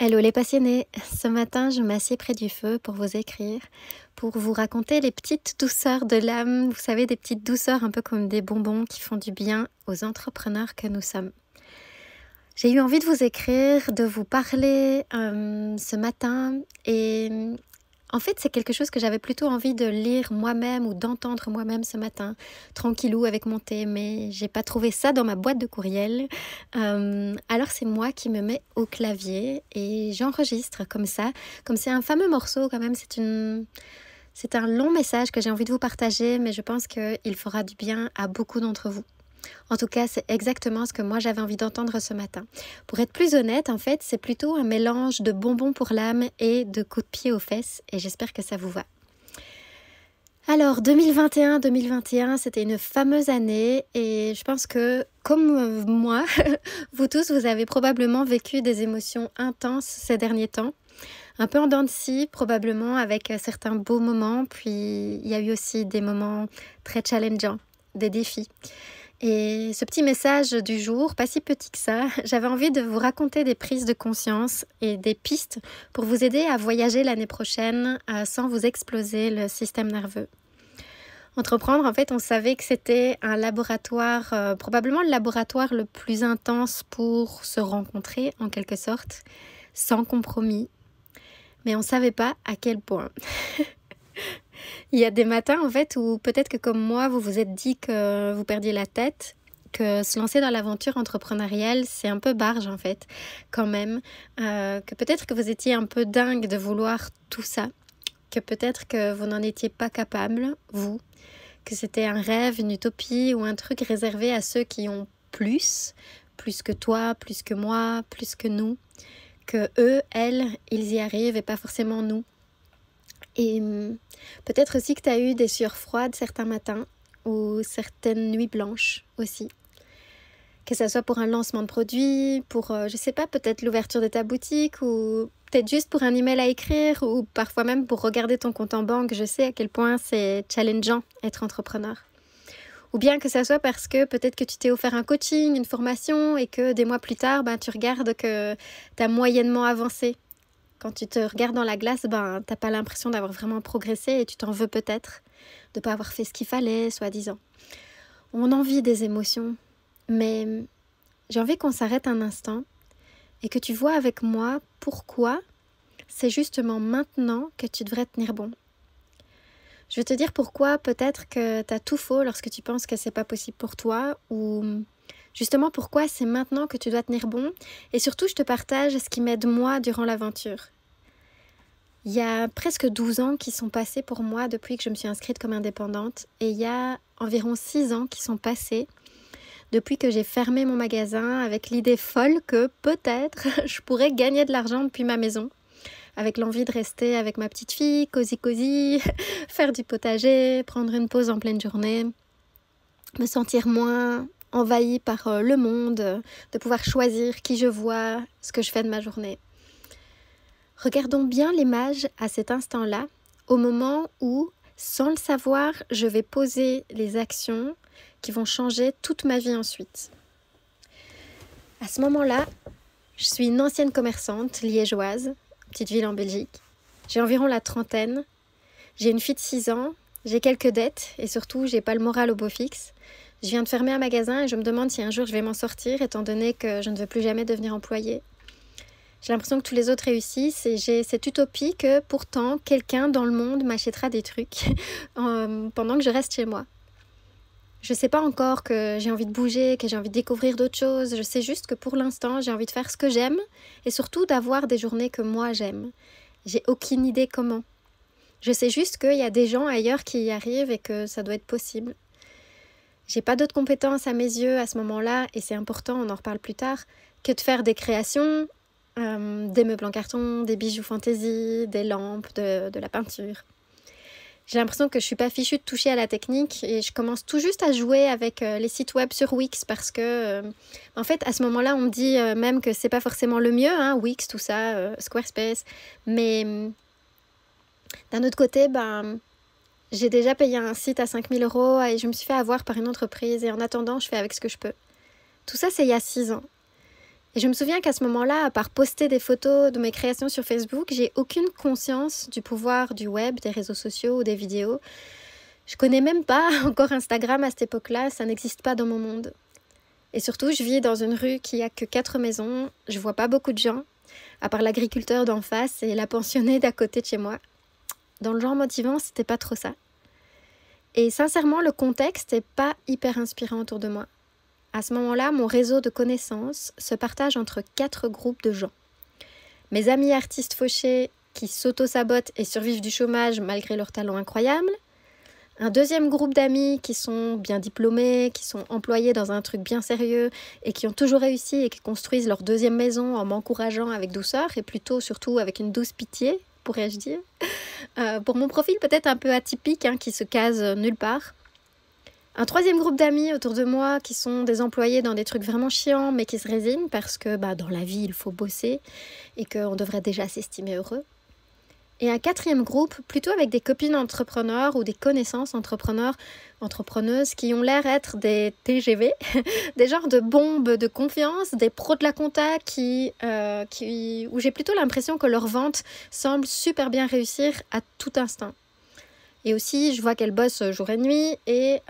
Hello les passionnés, ce matin je m'assieds près du feu pour vous écrire, pour vous raconter les petites douceurs de l'âme, vous savez des petites douceurs un peu comme des bonbons qui font du bien aux entrepreneurs que nous sommes. J'ai eu envie de vous écrire, de vous parler ce matin et en fait c'est quelque chose que j'avais plutôt envie de lire moi-même ou d'entendre moi-même ce matin, tranquillou avec mon thé, mais j'ai pas trouvé ça dans ma boîte de courriel. Alors c'est moi qui me mets au clavier et j'enregistre comme ça, comme c'est un fameux morceau quand même, c'est un long message que j'ai envie de vous partager, mais je pense qu'il fera du bien à beaucoup d'entre vous. En tout cas, c'est exactement ce que moi j'avais envie d'entendre ce matin. Pour être plus honnête, en fait, c'est plutôt un mélange de bonbons pour l'âme et de coups de pied aux fesses, et j'espère que ça vous va. Alors, 2021, c'était une fameuse année, et je pense que, comme moi, vous tous, vous avez probablement vécu des émotions intenses ces derniers temps. Un peu en dents de scie, probablement, avec certains beaux moments, puis il y a eu aussi des moments très challengeants, des défis. Et ce petit message du jour, pas si petit que ça, j'avais envie de vous raconter des prises de conscience et des pistes pour vous aider à voyager l'année prochaine sans vous exploser le système nerveux. Entreprendre, en fait, on savait que c'était un laboratoire, probablement le laboratoire le plus intense pour se rencontrer en quelque sorte, sans compromis. Mais on ne savait pas à quel point. Il y a des matins, en fait, où peut-être que comme moi, vous vous êtes dit que vous perdiez la tête, que se lancer dans l'aventure entrepreneuriale, c'est un peu barge, en fait, quand même. Que peut-être que vous étiez un peu dingue de vouloir tout ça. Que peut-être que vous n'en étiez pas capable, vous. Que c'était un rêve, une utopie ou un truc réservé à ceux qui ont plus que toi, plus que moi, plus que nous. Que eux, elles, ils y arrivent et pas forcément nous. Et peut-être aussi que tu as eu des sueurs froides certains matins ou certaines nuits blanches aussi. Que ça soit pour un lancement de produit, pour, je sais pas, peut-être l'ouverture de ta boutique ou peut-être juste pour un email à écrire ou parfois même pour regarder ton compte en banque. Je sais à quel point c'est challengeant être entrepreneur. Ou bien que ça soit parce que peut-être que tu t'es offert un coaching, une formation et que des mois plus tard, tu regardes que tu as moyennement avancé. Quand tu te regardes dans la glace, t'as pas l'impression d'avoir vraiment progressé et tu t'en veux peut-être de pas avoir fait ce qu'il fallait, soi-disant. On en vit des émotions, mais j'ai envie qu'on s'arrête un instant et que tu vois avec moi pourquoi c'est justement maintenant que tu devrais tenir bon. Je vais te dire pourquoi peut-être que t'as tout faux lorsque tu penses que c'est pas possible pour toi ou justement pourquoi c'est maintenant que tu dois tenir bon et surtout je te partage ce qui m'aide moi durant l'aventure. Il y a presque 12 ans qui sont passés pour moi depuis que je me suis inscrite comme indépendante et il y a environ 6 ans qui sont passés depuis que j'ai fermé mon magasin avec l'idée folle que peut-être je pourrais gagner de l'argent depuis ma maison avec l'envie de rester avec ma petite fille, cosy, faire du potager, prendre une pause en pleine journée, me sentir moins envahie par le monde, de pouvoir choisir qui je vois, ce que je fais de ma journée. Regardons bien l'image à cet instant-là, au moment où, sans le savoir, je vais poser les actions qui vont changer toute ma vie ensuite. À ce moment-là, je suis une ancienne commerçante liégeoise, petite ville en Belgique. J'ai environ la trentaine. J'ai une fille de 6 ans. J'ai quelques dettes et surtout, j'ai pas le moral au beau fixe. Je viens de fermer un magasin et je me demande si un jour je vais m'en sortir étant donné que je ne veux plus jamais devenir employée. J'ai l'impression que tous les autres réussissent et j'ai cette utopie que pourtant quelqu'un dans le monde m'achètera des trucs pendant que je reste chez moi. Je sais pas encore que j'ai envie de bouger, que j'ai envie de découvrir d'autres choses. Je sais juste que pour l'instant, j'ai envie de faire ce que j'aime et surtout d'avoir des journées que moi j'aime. J'ai aucune idée comment. Je sais juste qu'il y a des gens ailleurs qui y arrivent et que ça doit être possible. J'ai pas d'autres compétences à mes yeux à ce moment-là et c'est important, on en reparle plus tard, que de faire des créations, des meubles en carton, des bijoux fantaisie, des lampes, de la peinture. J'ai l'impression que je suis pas fichue de toucher à la technique et je commence tout juste à jouer avec les sites web sur Wix parce que, en fait, à ce moment-là, on me dit même que c'est pas forcément le mieux, hein, Wix, tout ça, Squarespace. Mais d'un autre côté, j'ai déjà payé un site à 5 000 € et je me suis fait avoir par une entreprise et en attendant, je fais avec ce que je peux. Tout ça, c'est il y a 6 ans. Et je me souviens qu'à ce moment-là, à part poster des photos de mes créations sur Facebook, j'ai aucune conscience du pouvoir du web, des réseaux sociaux ou des vidéos. Je connais même pas encore Instagram à cette époque-là, ça n'existe pas dans mon monde. Et surtout, je vis dans une rue qui a que 4 maisons, je vois pas beaucoup de gens, à part l'agriculteur d'en face et la pensionnée d'à côté de chez moi. Dans le genre motivant, c'était pas trop ça. Et sincèrement, le contexte n'est pas hyper inspirant autour de moi. À ce moment-là, mon réseau de connaissances se partage entre 4 groupes de gens. Mes amis artistes fauchés qui s'auto-sabotent et survivent du chômage malgré leur talent incroyable. Un deuxième groupe d'amis qui sont bien diplômés, qui sont employés dans un truc bien sérieux et qui ont toujours réussi et qui construisent leur deuxième maison en m'encourageant avec douceur et plutôt surtout avec une douce pitié, pourrais-je dire. Pour mon profil peut-être un peu atypique, qui se case nulle part. Un troisième groupe d'amis autour de moi qui sont des employés dans des trucs vraiment chiants mais qui se résignent parce que dans la vie il faut bosser et qu'on devrait déjà s'estimer heureux. Et un quatrième groupe, plutôt avec des copines entrepreneurs ou des connaissances entrepreneurs, entrepreneuses qui ont l'air être des TGV, des genres de bombes de confiance, des pros de la compta où j'ai plutôt l'impression que leur vente semble super bien réussir à tout instant. Et aussi, je vois qu'elles bossent jour et nuit et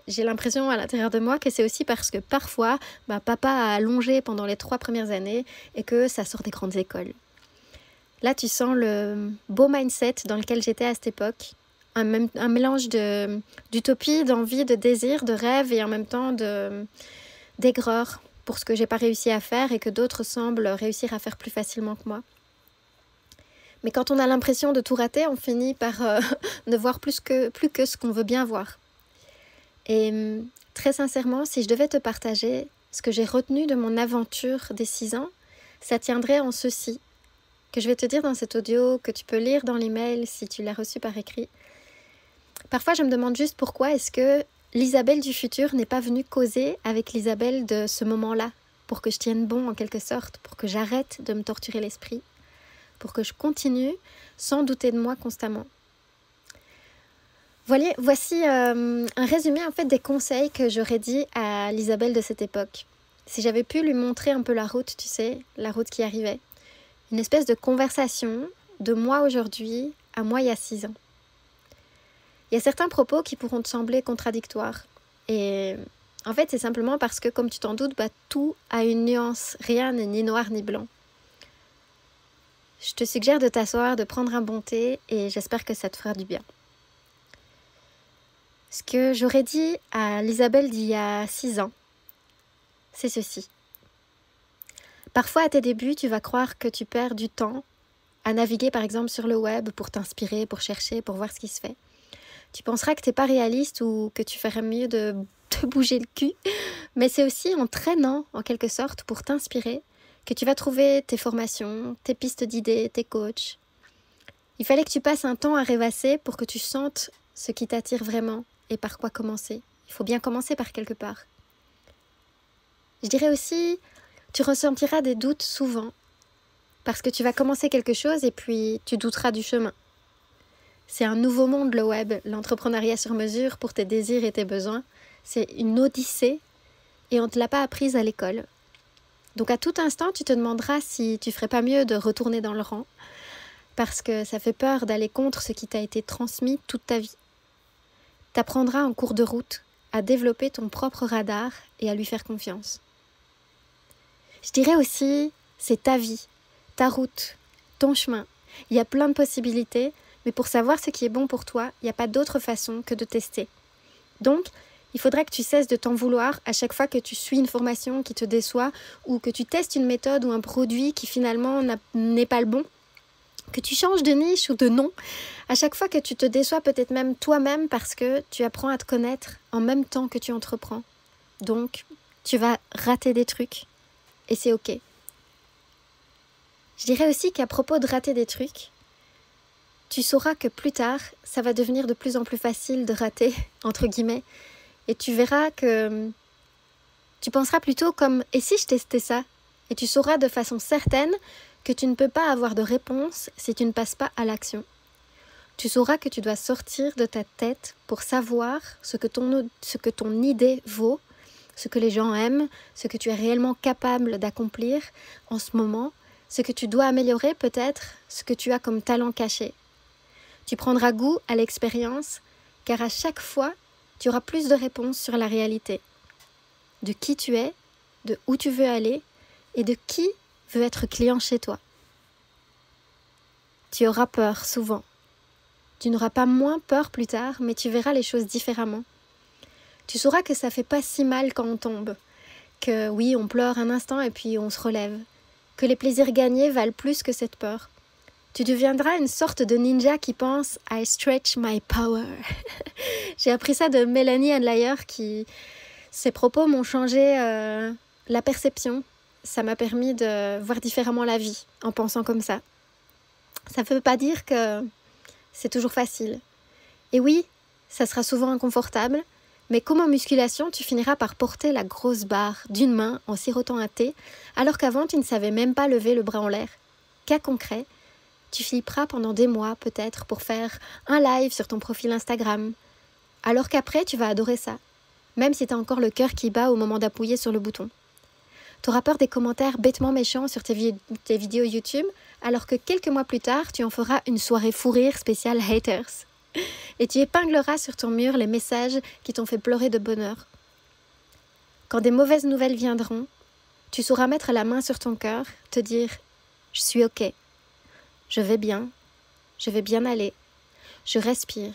j'ai l'impression à l'intérieur de moi que c'est aussi parce que parfois, papa a allongé pendant les 3 premières années et que ça sort des grandes écoles. Là, tu sens le beau mindset dans lequel j'étais à cette époque. Un mélange d'utopie, d'envie, de désir, de rêve et en même temps d'aigreur pour ce que j'ai pas réussi à faire et que d'autres semblent réussir à faire plus facilement que moi. Mais quand on a l'impression de tout rater, on finit par ne voir plus que ce qu'on veut bien voir. Et très sincèrement, si je devais te partager ce que j'ai retenu de mon aventure des 6 ans, ça tiendrait en ceci, que je vais te dire dans cet audio, que tu peux lire dans l'email si tu l'as reçu par écrit. Parfois, je me demande juste pourquoi est-ce que l'Isabelle du futur n'est pas venue causer avec l'Isabelle de ce moment-là, pour que je tienne bon en quelque sorte, pour que j'arrête de me torturer l'esprit, pour que je continue sans douter de moi constamment. Voici un résumé en fait des conseils que j'aurais dit à l'Isabelle de cette époque. Si j'avais pu lui montrer un peu la route, tu sais, la route qui arrivait. Une espèce de conversation de moi aujourd'hui à moi il y a 6 ans. Il y a certains propos qui pourront te sembler contradictoires. Et en fait, c'est simplement parce que, comme tu t'en doutes, tout a une nuance. Rien n'est ni noir ni blanc. Je te suggère de t'asseoir, de prendre un bon thé et j'espère que ça te fera du bien. Ce que j'aurais dit à l'Isabelle d'il y a 6 ans, c'est ceci. Parfois, à tes débuts, tu vas croire que tu perds du temps à naviguer, par exemple, sur le web pour t'inspirer, pour chercher, pour voir ce qui se fait. Tu penseras que tu n'es pas réaliste ou que tu ferais mieux de te bouger le cul. Mais c'est aussi en traînant, en quelque sorte, pour t'inspirer, que tu vas trouver tes formations, tes pistes d'idées, tes coachs. Il fallait que tu passes un temps à rêvasser pour que tu sentes ce qui t'attire vraiment et par quoi commencer. Il faut bien commencer par quelque part. Je dirais aussi, tu ressentiras des doutes souvent parce que tu vas commencer quelque chose et puis tu douteras du chemin. C'est un nouveau monde le web, l'entrepreneuriat sur mesure pour tes désirs et tes besoins. C'est une odyssée et on ne te l'a pas apprise à l'école. Donc à tout instant, tu te demanderas si tu ferais pas mieux de retourner dans le rang parce que ça fait peur d'aller contre ce qui t'a été transmis toute ta vie. T'apprendras en cours de route à développer ton propre radar et à lui faire confiance. Je dirais aussi, c'est ta vie, ta route, ton chemin. Il y a plein de possibilités, mais pour savoir ce qui est bon pour toi, il n'y a pas d'autre façon que de tester. Donc, il faudrait que tu cesses de t'en vouloir à chaque fois que tu suis une formation qui te déçoit ou que tu testes une méthode ou un produit qui finalement n'est pas le bon. Que tu changes de niche ou de nom à chaque fois que tu te déçois peut-être même toi-même parce que tu apprends à te connaître en même temps que tu entreprends. Donc, tu vas rater des trucs et c'est ok. Je dirais aussi qu'à propos de rater des trucs, tu sauras que plus tard, ça va devenir de plus en plus facile de rater, entre guillemets, et tu verras que tu penseras plutôt comme « et si je testais ça ?» et tu sauras de façon certaine que tu ne peux pas avoir de réponse si tu ne passes pas à l'action. Tu sauras que tu dois sortir de ta tête pour savoir ce que ton idée vaut ce que les gens aiment, ce que tu es réellement capable d'accomplir en ce moment, ce que tu dois améliorer peut-être, ce que tu as comme talent caché. Tu prendras goût à l'expérience, car à chaque fois, tu auras plus de réponses sur la réalité, de qui tu es, de où tu veux aller et de qui veut être client chez toi. Tu auras peur souvent. Tu n'auras pas moins peur plus tard, mais tu verras les choses différemment. Tu sauras que ça fait pas si mal quand on tombe, que oui, on pleure un instant et puis on se relève, que les plaisirs gagnés valent plus que cette peur. Tu deviendras une sorte de ninja qui pense « I stretch my power ». J'ai appris ça de Mélanie Handlyer qui... Ses propos m'ont changé la perception. Ça m'a permis de voir différemment la vie en pensant comme ça. Ça ne veut pas dire que c'est toujours facile. Et oui, ça sera souvent inconfortable, mais comme en musculation, tu finiras par porter la grosse barre d'une main en sirotant un thé, alors qu'avant tu ne savais même pas lever le bras en l'air. Cas concret, tu flipperas pendant des mois peut-être pour faire un live sur ton profil Instagram, alors qu'après tu vas adorer ça, même si tu as encore le cœur qui bat au moment d'appuyer sur le bouton. Tu auras peur des commentaires bêtement méchants sur tes vidéos YouTube, alors que quelques mois plus tard, tu en feras une soirée fou rire spéciale haters. Et tu épingleras sur ton mur les messages qui t'ont fait pleurer de bonheur. Quand des mauvaises nouvelles viendront, tu sauras mettre la main sur ton cœur, te dire « Je suis ok, je vais bien aller, je respire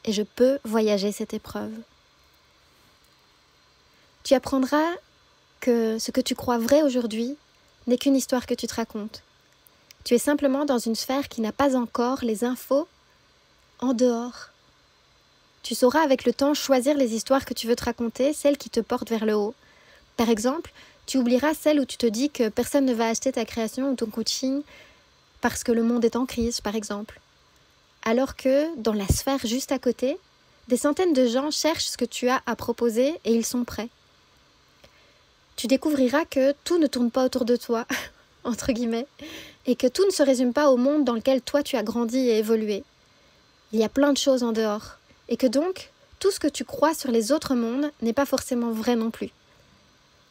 et je peux voyager cette épreuve. » Tu apprendras que ce que tu crois vrai aujourd'hui n'est qu'une histoire que tu te racontes. Tu es simplement dans une sphère qui n'a pas encore les infos en dehors. Tu sauras avec le temps choisir les histoires que tu veux te raconter, celles qui te portent vers le haut. Par exemple, tu oublieras celle où tu te dis que personne ne va acheter ta création ou ton coaching parce que le monde est en crise, par exemple. Alors que, dans la sphère juste à côté, des centaines de gens cherchent ce que tu as à proposer et ils sont prêts. Tu découvriras que tout ne tourne pas autour de toi, entre guillemets, et que tout ne se résume pas au monde dans lequel toi tu as grandi et évolué. Il y a plein de choses en dehors, et que donc, tout ce que tu crois sur les autres mondes n'est pas forcément vrai non plus.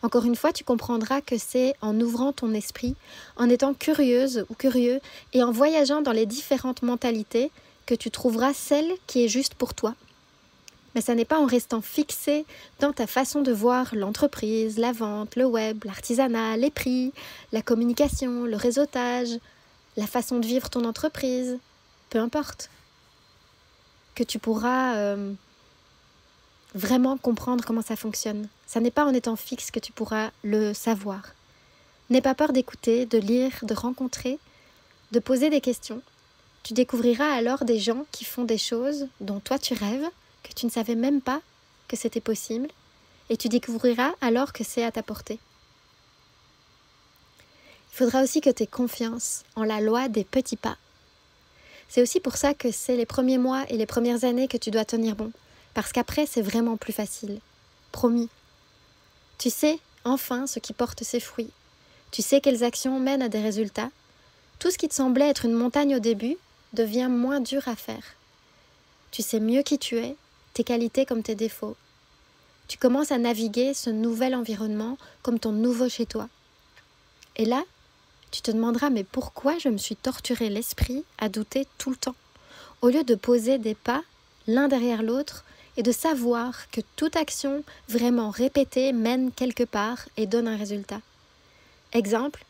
Encore une fois, tu comprendras que c'est en ouvrant ton esprit, en étant curieuse ou curieux, et en voyageant dans les différentes mentalités que tu trouveras celle qui est juste pour toi. Mais ça n'est pas en restant fixé dans ta façon de voir l'entreprise, la vente, le web, l'artisanat, les prix, la communication, le réseautage, la façon de vivre ton entreprise, peu importe, que tu pourras vraiment comprendre comment ça fonctionne. Ça n'est pas en étant fixe que tu pourras le savoir. N'aie pas peur d'écouter, de lire, de rencontrer, de poser des questions. Tu découvriras alors des gens qui font des choses dont toi tu rêves, que tu ne savais même pas que c'était possible, et tu découvriras alors que c'est à ta portée. Il faudra aussi que tu aies confiance en la loi des petits pas. C'est aussi pour ça que c'est les premiers mois et les premières années que tu dois tenir bon, parce qu'après c'est vraiment plus facile. Promis. Tu sais enfin ce qui porte ses fruits. Tu sais quelles actions mènent à des résultats. Tout ce qui te semblait être une montagne au début devient moins dur à faire. Tu sais mieux qui tu es, tes qualités comme tes défauts. Tu commences à naviguer ce nouvel environnement comme ton nouveau chez toi. Et là, tu te demanderas mais pourquoi je me suis torturé l'esprit à douter tout le temps, au lieu de poser des pas l'un derrière l'autre et de savoir que toute action vraiment répétée mène quelque part et donne un résultat. Exemple,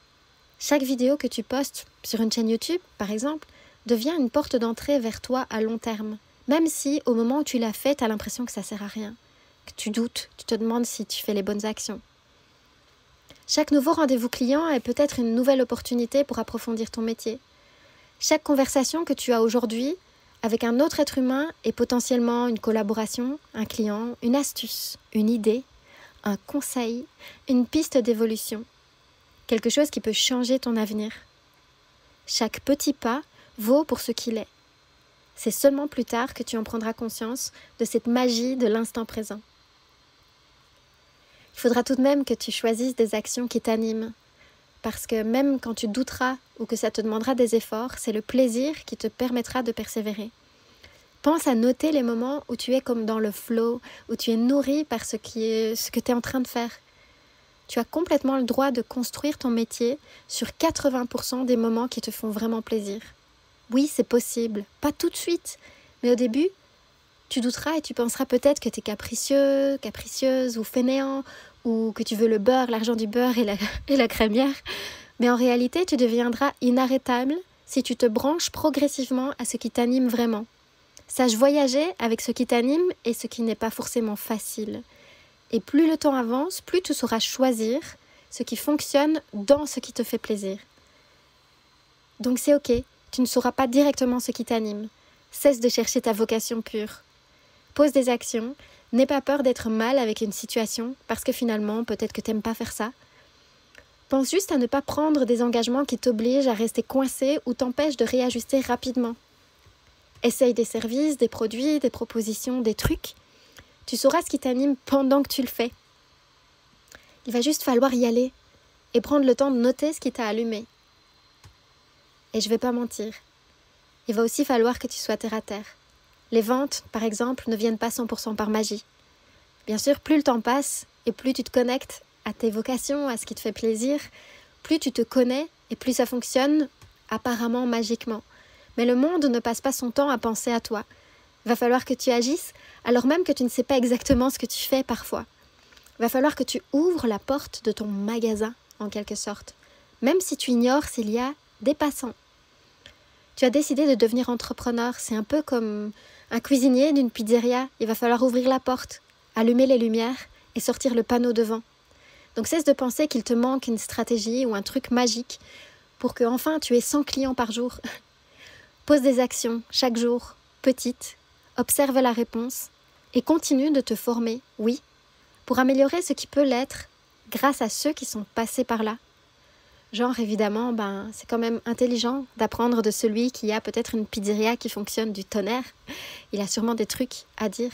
chaque vidéo que tu postes sur une chaîne YouTube, par exemple, devient une porte d'entrée vers toi à long terme. Même si, au moment où tu l'as fait, tu as l'impression que ça ne sert à rien, que tu doutes, tu te demandes si tu fais les bonnes actions. Chaque nouveau rendez-vous client est peut-être une nouvelle opportunité pour approfondir ton métier. Chaque conversation que tu as aujourd'hui avec un autre être humain est potentiellement une collaboration, un client, une astuce, une idée, un conseil, une piste d'évolution. Quelque chose qui peut changer ton avenir. Chaque petit pas vaut pour ce qu'il est. C'est seulement plus tard que tu en prendras conscience de cette magie de l'instant présent. Il faudra tout de même que tu choisisses des actions qui t'animent, parce que même quand tu douteras ou que ça te demandera des efforts, c'est le plaisir qui te permettra de persévérer. Pense à noter les moments où tu es comme dans le flow, où tu es nourri par ce que tu es en train de faire. Tu as complètement le droit de construire ton métier sur 80% des moments qui te font vraiment plaisir. Oui, c'est possible, pas tout de suite, mais au début, tu douteras et tu penseras peut-être que tu es capricieux, capricieuse ou fainéant, ou que tu veux le beurre, l'argent du beurre et la crémière. Mais en réalité, tu deviendras inarrêtable si tu te branches progressivement à ce qui t'anime vraiment. Sache voyager avec ce qui t'anime et ce qui n'est pas forcément facile. Et plus le temps avance, plus tu sauras choisir ce qui fonctionne dans ce qui te fait plaisir. Donc c'est ok, tu ne sauras pas directement ce qui t'anime. Cesse de chercher ta vocation pure. Pose des actions, n'aie pas peur d'être mal avec une situation, parce que finalement, peut-être que tu n'aimes pas faire ça. Pense juste à ne pas prendre des engagements qui t'obligent à rester coincé ou t'empêchent de réajuster rapidement. Essaye des services, des produits, des propositions, des trucs. Tu sauras ce qui t'anime pendant que tu le fais. Il va juste falloir y aller et prendre le temps de noter ce qui t'a allumé. Et je vais pas mentir, il va aussi falloir que tu sois terre à terre. Les ventes, par exemple, ne viennent pas 100% par magie. Bien sûr, plus le temps passe et plus tu te connectes à tes vocations, à ce qui te fait plaisir, plus tu te connais et plus ça fonctionne apparemment magiquement. Mais le monde ne passe pas son temps à penser à toi. Il va falloir que tu agisses alors même que tu ne sais pas exactement ce que tu fais parfois. Il va falloir que tu ouvres la porte de ton magasin, en quelque sorte, même si tu ignores s'il y a des passants. Tu as décidé de devenir entrepreneur, c'est un peu comme un cuisinier d'une pizzeria. Il va falloir ouvrir la porte, allumer les lumières et sortir le panneau devant. Donc cesse de penser qu'il te manque une stratégie ou un truc magique pour que enfin tu aies 100 clients par jour. Pose des actions chaque jour, petites, observe la réponse et continue de te former, oui, pour améliorer ce qui peut l'être grâce à ceux qui sont passés par là. Genre, évidemment, c'est quand même intelligent d'apprendre de celui qui a peut-être une pizzeria qui fonctionne du tonnerre. Il a sûrement des trucs à dire.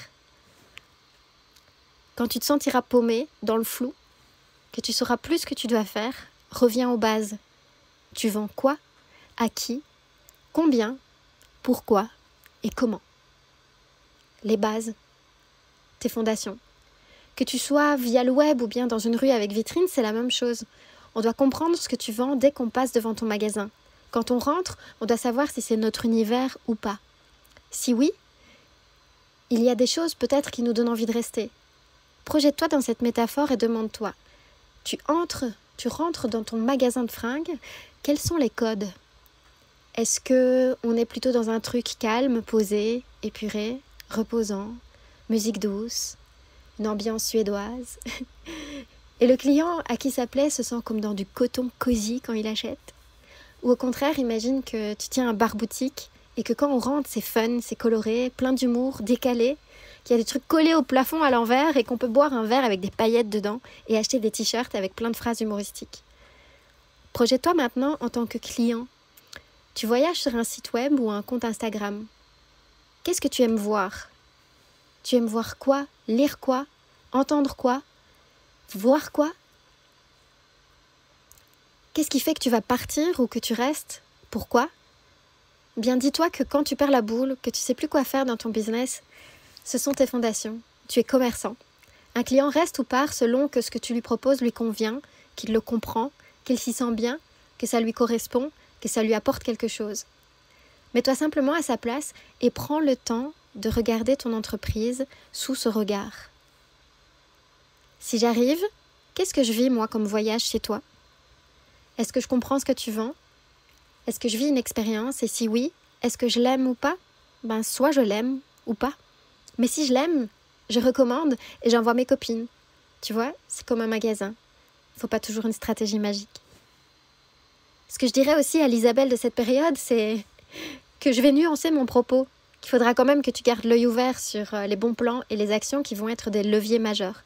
Quand tu te sentiras paumé, dans le flou, que tu sauras plus ce que tu dois faire, reviens aux bases. Tu vends quoi? À qui? Combien? Pourquoi? Et comment? Les bases. Tes fondations. Que tu sois via le web ou bien dans une rue avec vitrine, c'est la même chose. On doit comprendre ce que tu vends dès qu'on passe devant ton magasin. Quand on rentre, on doit savoir si c'est notre univers ou pas. Si oui, il y a des choses peut-être qui nous donnent envie de rester. Projette-toi dans cette métaphore et demande-toi. Tu rentres dans ton magasin de fringues, quels sont les codes? Est-ce qu'on est plutôt dans un truc calme, posé, épuré, reposant, musique douce, une ambiance suédoise? Et le client à qui ça plaît se sent comme dans du coton cosy quand il achète? Ou au contraire, imagine que tu tiens un bar-boutique et que quand on rentre, c'est fun, c'est coloré, plein d'humour, décalé, qu'il y a des trucs collés au plafond à l'envers et qu'on peut boire un verre avec des paillettes dedans et acheter des t-shirts avec plein de phrases humoristiques. Projette-toi maintenant en tant que client. Tu voyages sur un site web ou un compte Instagram. Qu'est-ce que tu aimes voir? Tu aimes voir quoi? Lire quoi? Entendre quoi? Voir quoi? Qu'est-ce qui fait que tu vas partir ou que tu restes? Pourquoi? Bien, dis-toi que quand tu perds la boule, que tu sais plus quoi faire dans ton business, ce sont tes fondations. Tu es commerçant. Un client reste ou part selon que ce que tu lui proposes lui convient, qu'il le comprend, qu'il s'y sent bien, que ça lui correspond, que ça lui apporte quelque chose. Mets-toi simplement à sa place et prends le temps de regarder ton entreprise sous ce regard. Si j'arrive, qu'est-ce que je vis moi comme voyage chez toi? Est-ce que je comprends ce que tu vends? Est-ce que je vis une expérience? Et si oui, est-ce que je l'aime ou pas? Soit je l'aime ou pas. Mais si je l'aime, je recommande et j'envoie mes copines. Tu vois, c'est comme un magasin. Faut pas toujours une stratégie magique. Ce que je dirais aussi à l'Isabelle de cette période, c'est que je vais nuancer mon propos. Qu'il faudra quand même que tu gardes l'œil ouvert sur les bons plans et les actions qui vont être des leviers majeurs.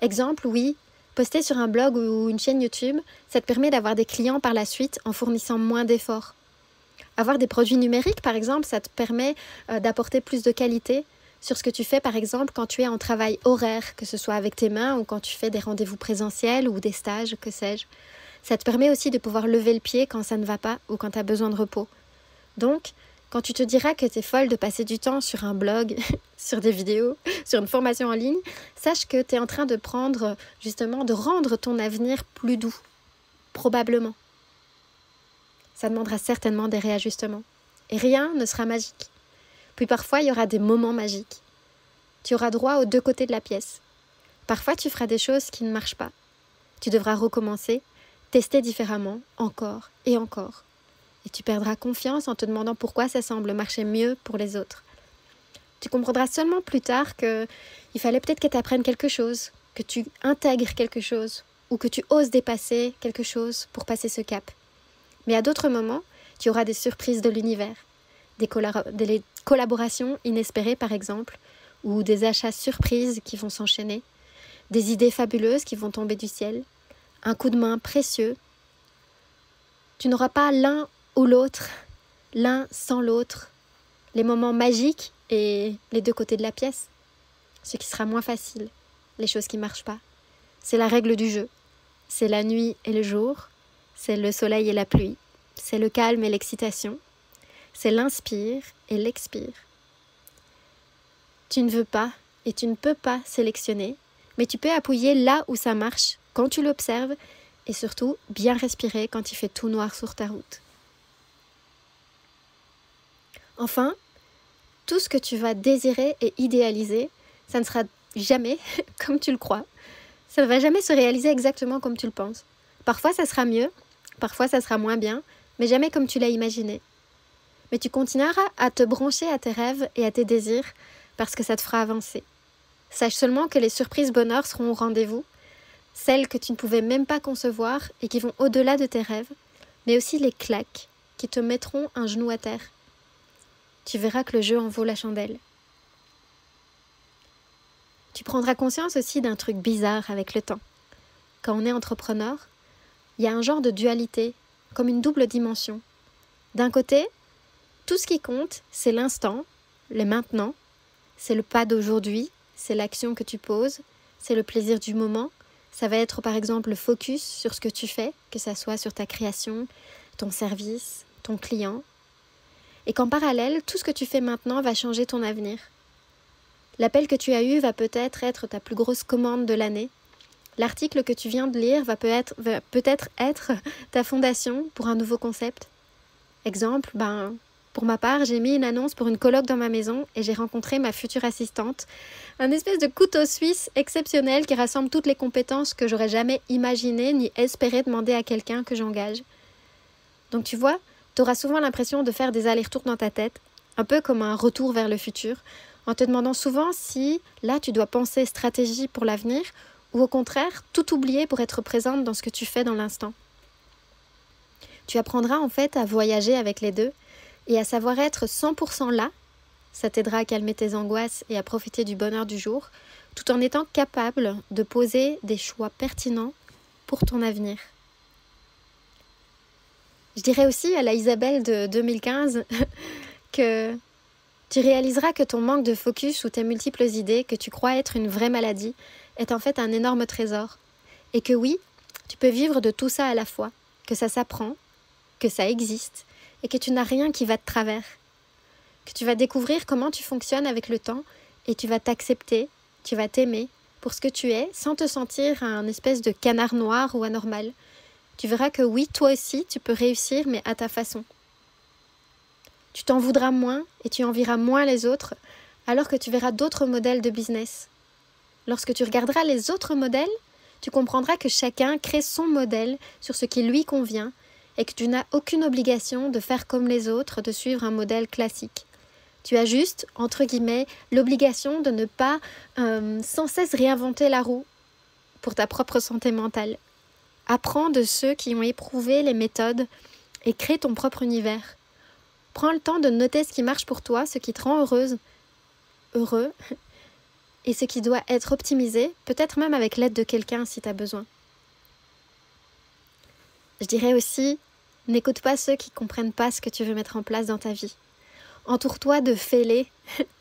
Exemple, oui, poster sur un blog ou une chaîne YouTube, ça te permet d'avoir des clients par la suite en fournissant moins d'efforts. Avoir des produits numériques, par exemple, ça te permet d'apporter plus de qualité sur ce que tu fais, par exemple, quand tu es en travail horaire, que ce soit avec tes mains ou quand tu fais des rendez-vous présentiels ou des stages, que sais-je. Ça te permet aussi de pouvoir lever le pied quand ça ne va pas ou quand tu as besoin de repos. Donc, Quand tu te diras que tu es folle de passer du temps sur un blog, sur des vidéos, sur une formation en ligne, sache que tu es en train de prendre, justement, de rendre ton avenir plus doux, probablement. Ça demandera certainement des réajustements. Et rien ne sera magique. Puis parfois, il y aura des moments magiques. Tu auras droit aux deux côtés de la pièce. Parfois, tu feras des choses qui ne marchent pas. Tu devras recommencer, tester différemment, encore et encore. Et tu perdras confiance en te demandant pourquoi ça semble marcher mieux pour les autres. Tu comprendras seulement plus tard qu'il fallait peut-être que tu apprennes quelque chose, que tu intègres quelque chose, ou que tu oses dépasser quelque chose pour passer ce cap. Mais à d'autres moments, tu auras des surprises de l'univers, des collaborations inespérées par exemple, ou des achats surprises qui vont s'enchaîner, des idées fabuleuses qui vont tomber du ciel, un coup de main précieux. Tu n'auras pas l'un ou l'autre, l'un sans l'autre, les moments magiques et les deux côtés de la pièce, ce qui sera moins facile, les choses qui ne marchent pas. C'est la règle du jeu, c'est la nuit et le jour, c'est le soleil et la pluie, c'est le calme et l'excitation, c'est l'inspire et l'expire. Tu ne veux pas et tu ne peux pas sélectionner, mais tu peux appuyer là où ça marche, quand tu l'observes, et surtout bien respirer quand il fait tout noir sur ta route. Enfin, tout ce que tu vas désirer et idéaliser, ça ne sera jamais comme tu le crois. Ça ne va jamais se réaliser exactement comme tu le penses. Parfois, ça sera mieux, parfois, ça sera moins bien, mais jamais comme tu l'as imaginé. Mais tu continueras à te brancher à tes rêves et à tes désirs parce que ça te fera avancer. Sache seulement que les surprises bonheur seront au rendez-vous, celles que tu ne pouvais même pas concevoir et qui vont au-delà de tes rêves, mais aussi les claques qui te mettront un genou à terre. Tu verras que le jeu en vaut la chandelle. Tu prendras conscience aussi d'un truc bizarre avec le temps. Quand on est entrepreneur, il y a un genre de dualité, comme une double dimension. D'un côté, tout ce qui compte, c'est l'instant, le maintenant, c'est le pas d'aujourd'hui, c'est l'action que tu poses, c'est le plaisir du moment. Ça va être par exemple le focus sur ce que tu fais, que ça soit sur ta création, ton service, ton client. Et qu'en parallèle, tout ce que tu fais maintenant va changer ton avenir. L'appel que tu as eu va peut-être être ta plus grosse commande de l'année. L'article que tu viens de lire va peut-être être ta fondation pour un nouveau concept. Exemple, pour ma part, j'ai mis une annonce pour une coloc dans ma maison et j'ai rencontré ma future assistante. Un espèce de couteau suisse exceptionnel qui rassemble toutes les compétences que j'aurais jamais imaginé ni espéré demander à quelqu'un que j'engage. Donc tu vois, tu auras souvent l'impression de faire des allers-retours dans ta tête, un peu comme un retour vers le futur, en te demandant souvent si, là, tu dois penser stratégie pour l'avenir ou au contraire, tout oublier pour être présente dans ce que tu fais dans l'instant. Tu apprendras en fait à voyager avec les deux et à savoir être 100% là. Ça t'aidera à calmer tes angoisses et à profiter du bonheur du jour, tout en étant capable de poser des choix pertinents pour ton avenir. Je dirais aussi à la Isabelle de 2015 que tu réaliseras que ton manque de focus ou tes multiples idées que tu crois être une vraie maladie est en fait un énorme trésor. Et que oui, tu peux vivre de tout ça à la fois, que ça s'apprend, que ça existe et que tu n'as rien qui va de travers. Que tu vas découvrir comment tu fonctionnes avec le temps et tu vas t'accepter, tu vas t'aimer pour ce que tu es sans te sentir un espèce de canard noir ou anormal. Tu verras que oui, toi aussi, tu peux réussir, mais à ta façon. Tu t'en voudras moins et tu envieras moins les autres, alors que tu verras d'autres modèles de business. Lorsque tu regarderas les autres modèles, tu comprendras que chacun crée son modèle sur ce qui lui convient et que tu n'as aucune obligation de faire comme les autres, de suivre un modèle classique. Tu as juste, entre guillemets, l'obligation de ne pas sans cesse réinventer la roue pour ta propre santé mentale. Apprends de ceux qui ont éprouvé les méthodes et crée ton propre univers. Prends le temps de noter ce qui marche pour toi, ce qui te rend heureuse, heureux, et ce qui doit être optimisé, peut-être même avec l'aide de quelqu'un si tu as besoin. Je dirais aussi, n'écoute pas ceux qui ne comprennent pas ce que tu veux mettre en place dans ta vie. Entoure-toi de fêlés,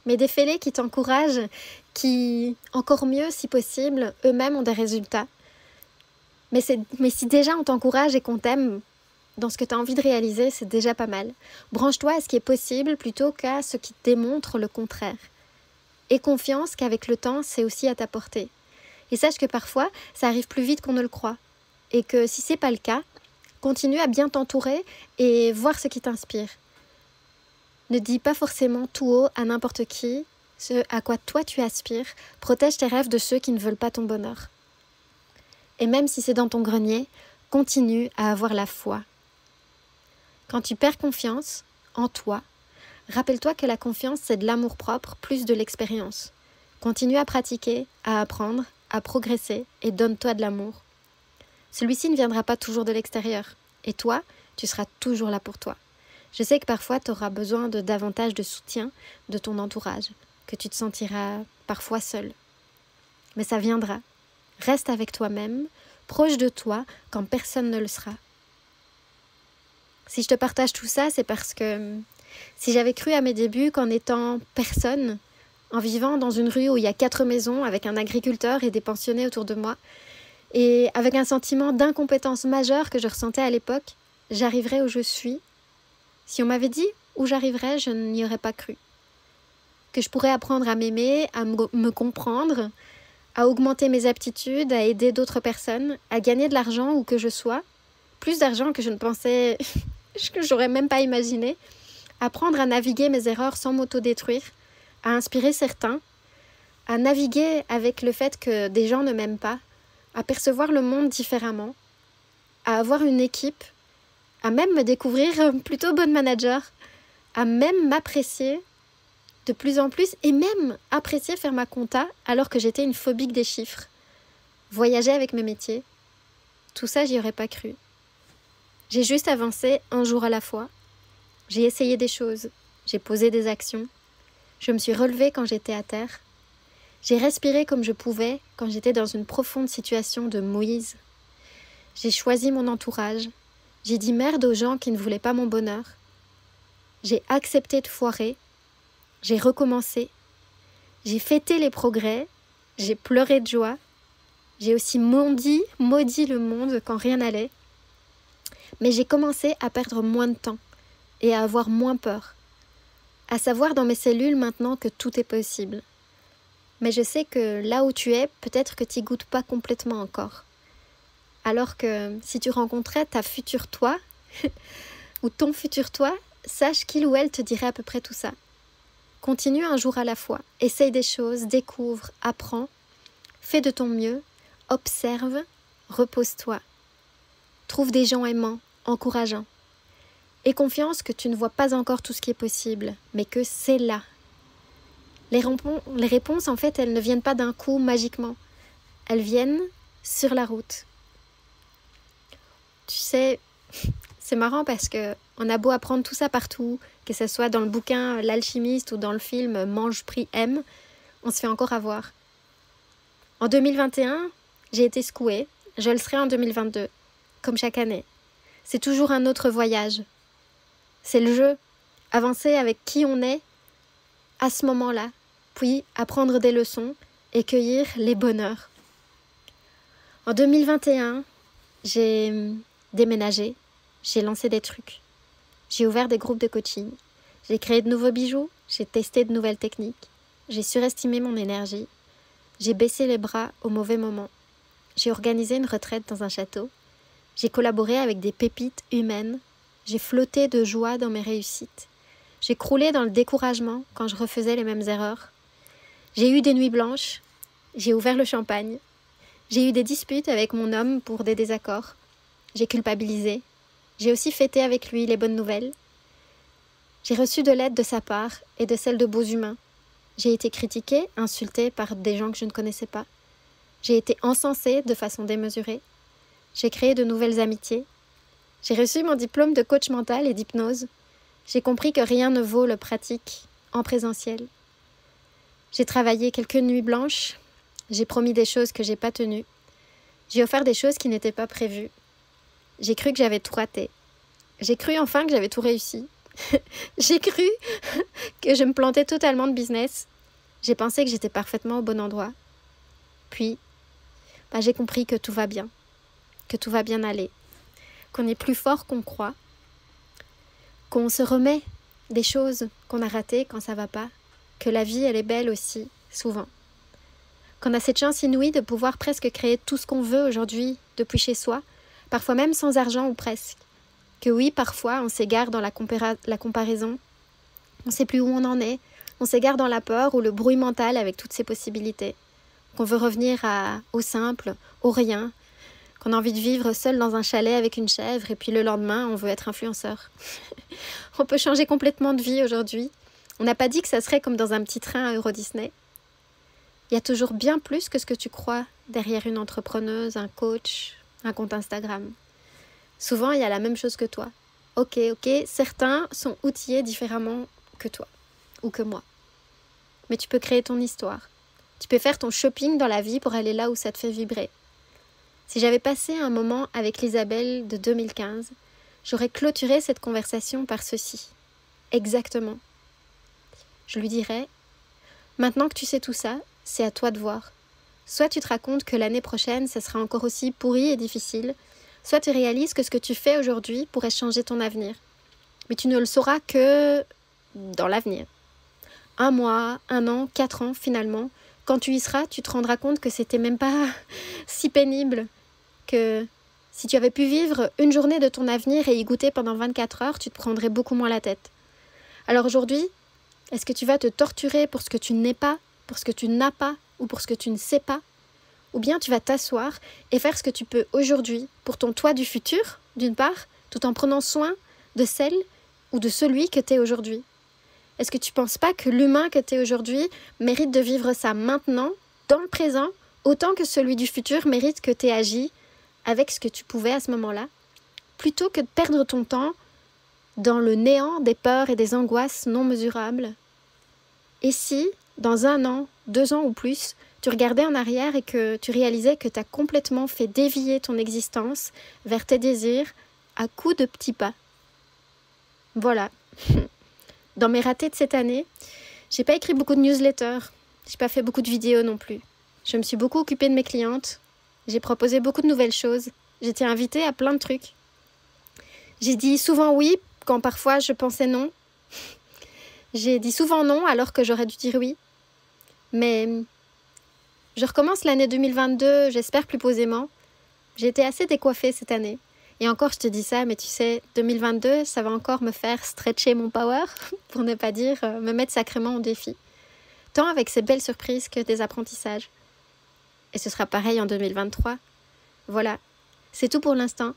mais des fêlés qui t'encouragent, qui, encore mieux si possible, eux-mêmes ont des résultats. Mais si déjà on t'encourage et qu'on t'aime, dans ce que tu as envie de réaliser, c'est déjà pas mal. Branche-toi à ce qui est possible plutôt qu'à ce qui te démontre le contraire. Aie confiance qu'avec le temps, c'est aussi à ta portée. Et sache que parfois, ça arrive plus vite qu'on ne le croit. Et que si c'est pas le cas, continue à bien t'entourer et voir ce qui t'inspire. Ne dis pas forcément tout haut à n'importe qui ce à quoi toi tu aspires. Protège tes rêves de ceux qui ne veulent pas ton bonheur. Et même si c'est dans ton grenier, continue à avoir la foi. Quand tu perds confiance en toi, rappelle-toi que la confiance, c'est de l'amour-propre plus de l'expérience. Continue à pratiquer, à apprendre, à progresser et donne-toi de l'amour. Celui-ci ne viendra pas toujours de l'extérieur. Et toi, tu seras toujours là pour toi. Je sais que parfois, tu auras besoin de davantage de soutien de ton entourage, que tu te sentiras parfois seul. Mais ça viendra. Reste avec toi-même, proche de toi, quand personne ne le sera. Si je te partage tout ça, c'est parce que si j'avais cru à mes débuts qu'en étant personne, en vivant dans une rue où il y a 4 maisons avec un agriculteur et des pensionnés autour de moi, et avec un sentiment d'incompétence majeure que je ressentais à l'époque, j'arriverais où je suis. Si on m'avait dit où j'arriverais, je n'y aurais pas cru. Que je pourrais apprendre à m'aimer, à me comprendre, à augmenter mes aptitudes, à aider d'autres personnes, à gagner de l'argent où que je sois, plus d'argent que je ne pensais, que j'aurais même pas imaginé, apprendre à naviguer mes erreurs sans m'autodétruire, à inspirer certains, à naviguer avec le fait que des gens ne m'aiment pas, à percevoir le monde différemment, à avoir une équipe, à même me découvrir plutôt bonne manager, à même m'apprécier de plus en plus et même apprécier faire ma compta alors que j'étais une phobique des chiffres. Voyager avec mes métiers, tout ça j'y aurais pas cru. J'ai juste avancé un jour à la fois. J'ai essayé des choses, j'ai posé des actions. Je me suis relevée quand j'étais à terre. J'ai respiré comme je pouvais quand j'étais dans une profonde situation de Moïse. J'ai choisi mon entourage. J'ai dit merde aux gens qui ne voulaient pas mon bonheur. J'ai accepté de foirer. J'ai recommencé. J'ai fêté les progrès. J'ai pleuré de joie. J'ai aussi maudit le monde quand rien n'allait. Mais j'ai commencé à perdre moins de temps et à avoir moins peur. À savoir dans mes cellules maintenant que tout est possible. Mais je sais que là où tu es, peut-être que tu n'y goûtes pas complètement encore. Alors que si tu rencontrais ta future toi, ou ton futur toi, sache qu'il ou elle te dirait à peu près tout ça. Continue un jour à la fois, essaye des choses, découvre, apprends, fais de ton mieux, observe, repose-toi. Trouve des gens aimants, encourageants. Aie confiance que tu ne vois pas encore tout ce qui est possible, mais que c'est là. Les réponses, en fait, elles ne viennent pas d'un coup magiquement. Elles viennent sur la route. Tu sais, c'est marrant parce que on a beau apprendre tout ça partout, que ce soit dans le bouquin L'Alchimiste ou dans le film Mange, prie, aime, on se fait encore avoir. En 2021, j'ai été secouée, je le serai en 2022, comme chaque année. C'est toujours un autre voyage. C'est le jeu, avancer avec qui on est à ce moment-là, puis apprendre des leçons et cueillir les bonheurs. En 2021, j'ai déménagé, j'ai lancé des trucs, j'ai ouvert des groupes de coaching, j'ai créé de nouveaux bijoux, j'ai testé de nouvelles techniques, j'ai surestimé mon énergie, j'ai baissé les bras au mauvais moment, j'ai organisé une retraite dans un château, j'ai collaboré avec des pépites humaines, j'ai flotté de joie dans mes réussites, j'ai croulé dans le découragement quand je refaisais les mêmes erreurs, j'ai eu des nuits blanches, j'ai ouvert le champagne, j'ai eu des disputes avec mon homme pour des désaccords, j'ai culpabilisé, j'ai aussi fêté avec lui les bonnes nouvelles, j'ai reçu de l'aide de sa part et de celle de beaux humains, j'ai été critiquée, insultée par des gens que je ne connaissais pas, j'ai été encensée de façon démesurée, j'ai créé de nouvelles amitiés, j'ai reçu mon diplôme de coach mental et d'hypnose, j'ai compris que rien ne vaut le pratique en présentiel. J'ai travaillé quelques nuits blanches, j'ai promis des choses que j'ai pas tenues, j'ai offert des choses qui n'étaient pas prévues, j'ai cru que j'avais tout raté, j'ai cru enfin que j'avais tout réussi, j'ai cru que je me plantais totalement de business, j'ai pensé que j'étais parfaitement au bon endroit, puis j'ai compris que tout va bien aller. qu'on est plus fort qu'on croit, qu'on se remet des choses qu'on a ratées quand ça va pas, que la vie elle est belle aussi, souvent. Qu'on a cette chance inouïe de pouvoir presque créer tout ce qu'on veut aujourd'hui depuis chez soi, parfois même sans argent ou presque. Que oui, parfois on s'égare dans la comparaison, on ne sait plus où on en est, on s'égare dans la peur ou le bruit mental avec toutes ces possibilités. Qu'on veut revenir au simple, au rien, qu'on a envie de vivre seul dans un chalet avec une chèvre et puis le lendemain on veut être influenceur. On peut changer complètement de vie aujourd'hui. On n'a pas dit que ça serait comme dans un petit train à Euro Disney. Il y a toujours bien plus que ce que tu crois derrière une entrepreneuse, un coach, un compte Instagram. Souvent, il y a la même chose que toi. Ok, certains sont outillés différemment que toi ou que moi. Mais tu peux créer ton histoire. Tu peux faire ton shopping dans la vie pour aller là où ça te fait vibrer. Si j'avais passé un moment avec l'Isabelle de 2015, j'aurais clôturé cette conversation par ceci. Exactement. Je lui dirais, maintenant que tu sais tout ça, c'est à toi de voir. Soit tu te racontes que l'année prochaine, ça sera encore aussi pourri et difficile, soit tu réalises que ce que tu fais aujourd'hui pourrait changer ton avenir. Mais tu ne le sauras que dans l'avenir. 1 mois, 1 an, 4 ans, finalement, quand tu y seras, tu te rendras compte que c'était même pas si pénible, que si tu avais pu vivre une journée de ton avenir et y goûter pendant 24 heures, tu te prendrais beaucoup moins la tête. Alors aujourd'hui, est-ce que tu vas te torturer pour ce que tu n'es pas, pour ce que tu n'as pas ou pour ce que tu ne sais pas? Ou bien tu vas t'asseoir et faire ce que tu peux aujourd'hui pour ton toi du futur, d'une part, tout en prenant soin de celle ou de celui que tu es aujourd'hui. Est-ce que tu ne penses pas que l'humain que tu es aujourd'hui mérite de vivre ça maintenant, dans le présent, autant que celui du futur mérite que tu aies agi avec ce que tu pouvais à ce moment-là, plutôt que de perdre ton temps dans le néant des peurs et des angoisses non mesurables? Et si, dans 1 an, 2 ans ou plus, tu regardais en arrière et que tu réalisais que tu as complètement fait dévier ton existence vers tes désirs à coups de petits pas? Voilà. Dans mes ratés de cette année, j'ai pas écrit beaucoup de newsletters, j'ai pas fait beaucoup de vidéos non plus. Je me suis beaucoup occupée de mes clientes, j'ai proposé beaucoup de nouvelles choses, j'étais invitée à plein de trucs. J'ai dit souvent oui quand parfois je pensais non. J'ai dit souvent non alors que j'aurais dû dire oui. Mais je recommence l'année 2022, j'espère plus posément. J'ai été assez décoiffée cette année. Et encore, je te dis ça, mais tu sais, 2022, ça va encore me faire stretcher mon power, pour ne pas dire me mettre sacrément au défi. Tant avec ces belles surprises que des apprentissages. Et ce sera pareil en 2023. Voilà, c'est tout pour l'instant.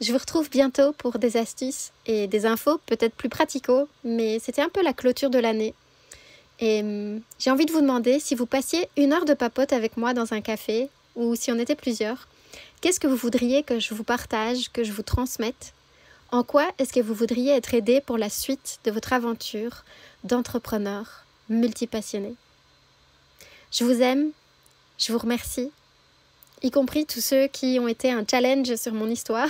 Je vous retrouve bientôt pour des astuces et des infos peut-être plus pratico, mais c'était un peu la clôture de l'année. Et j'ai envie de vous demander si vous passiez 1 heure de papote avec moi dans un café, ou si on était plusieurs, qu'est-ce que vous voudriez que je vous partage, que je vous transmette? En quoi est-ce que vous voudriez être aidé pour la suite de votre aventure d'entrepreneur multipassionné? Je vous aime, je vous remercie, y compris tous ceux qui ont été un challenge sur mon histoire.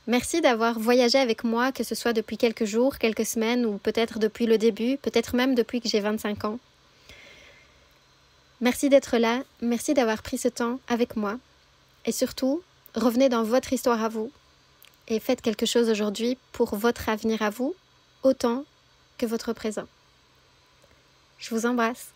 Merci d'avoir voyagé avec moi, que ce soit depuis quelques jours, quelques semaines ou peut-être depuis le début, peut-être même depuis que j'ai 25 ans. Merci d'être là, merci d'avoir pris ce temps avec moi. Et surtout, revenez dans votre histoire à vous et faites quelque chose aujourd'hui pour votre avenir à vous, autant que votre présent. Je vous embrasse.